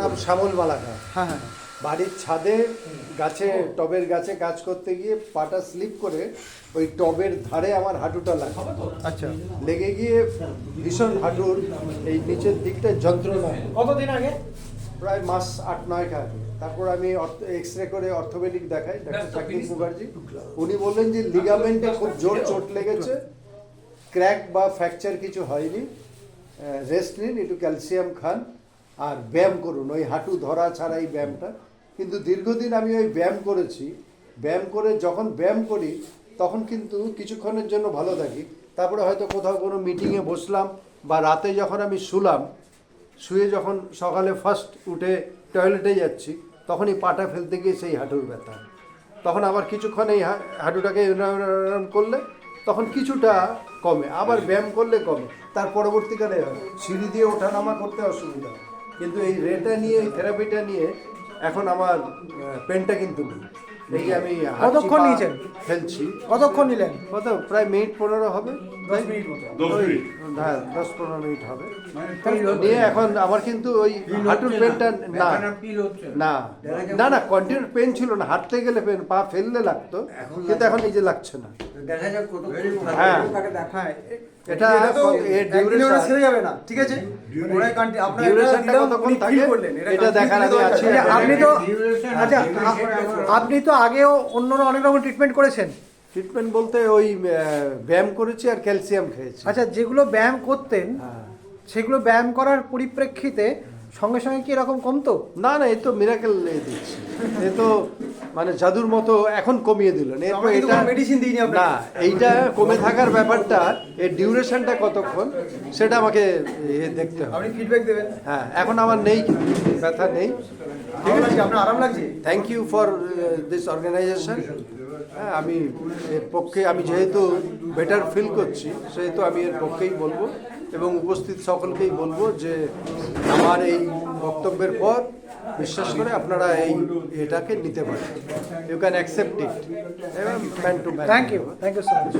নাম শ্যামল মালাকা। হ্যাঁ হ্যাঁ বাড়ির ছাদে গাছে টবের গাছে কাজ করতে গিয়ে পাটা স্লিপ করে ওই টবের ধারে আমার হাঁটুটা লাগে। আচ্ছা লেগে গিয়ে ভীষণ হাঁটুর এই নিচের দিকটা যন্ত্রণা হয়। কতদিন আগে? প্রায় মাস 8-9 আগে। তারপর আমি এক্স রে করে অর্থোপেডিক দেখাই, ডাক্তার সাকিব মুখার্জি। উনি বললেন যে লিগামেন্টে খুব জোর চোট লেগেছে, ক্র্যাক বা ফ্র্যাকচার কিছু হয়নি, রেস্ট নিন, একটু ক্যালসিয়াম খান আর ব্যায়াম করুন, ওই হাঁটু ধরা ছাড়া এই ব্যায়ামটা। কিন্তু দীর্ঘদিন আমি ওই ব্যায়াম করেছি, ব্যায়াম করে যখন ব্যায়াম করি তখন কিন্তু কিছুক্ষণের জন্য ভালো থাকি, তারপরে হয়তো কোথাও কোনো মিটিংয়ে বসলাম বা রাতে যখন আমি শুয়ে যখন সকালে ফার্স্ট উঠে টয়লেটে যাচ্ছি তখনই পাটা ফেলতে গিয়ে সেই হাঁটুর ব্যথা। তখন আবার কিছুক্ষণ এই হাঁটুটাকে এরম করলে তখন কিছুটা কমে, আবার ব্যায়াম করলে কমে, তার পরবর্তীকালে সিঁড়ি দিয়ে ওঠানামা করতে অসুবিধা। কিন্তু এই রেটা নিয়ে, এই থেরাপিটা নিয়ে এখন আমার পেনটা কিন্তু নেই। এই যে আমি কতক্ষণ নিয়েছেন? ফেলছি। কতক্ষণ নিলেন? কত প্রায় মিনিট 15 হবে, 10 মিনিট মতো। হ্যাঁ 10-15 মিনিট হবে নিয়ে। এখন আমার কিন্তু ওই হাঁটুর পেনটা না না না না কন্টিনিউ পেন ছিল না, হাঁটতে গেলে পেন, পা ফেললে লাগতো, কিন্তু এখন নিজে লাগছে না। হ্যাঁ হ্যাঁ এটা ছেড়ে যাবে না, ঠিক আছে? এটা দেখার আমি আছি। আপনি তো আচ্ছা আপনি তো আগেও অন্যরা অনেক রকম ট্রিটমেন্ট করেছেন। ট্রিটমেন্ট বলতে ওই ব্যায়াম করেছি আর ক্যালসিয়াম খেয়েছি। আচ্ছা যেগুলো ব্যায়াম করতেন সেগুলো ব্যায়াম করার পরিপ্রেক্ষিতে সঙ্গে সঙ্গে কি এরকম কমতো? না না, এই তো মিরাকেল দিচ্ছি, এ তো মানে জাদুর মতো এখন কমিয়ে দিল। এটা মেডিসিন দিইনি না, এইটা কমে থাকার ব্যাপারটা, এর ডিউরেশনটা কতক্ষণ সেটা আমাকে দেখতে হবে। আপনি ফিডব্যাক দেবেন। হ্যাঁ এখন আমার নেই, ব্যথা নেই। আপনার আরাম লাগছে? Thank you for this organisation. হ্যাঁ আমি এর পক্ষে, আমি যেহেতু বেটার ফিল করছি সেহেতু আমি এর পক্ষেই বলবো এবং উপস্থিত সকলকেই বলবো যে আমার এই বক্তব্যের পর বিশ্বাস করে আপনারা এটাকে নিতে পারেন। You can accept it. Thank you so much.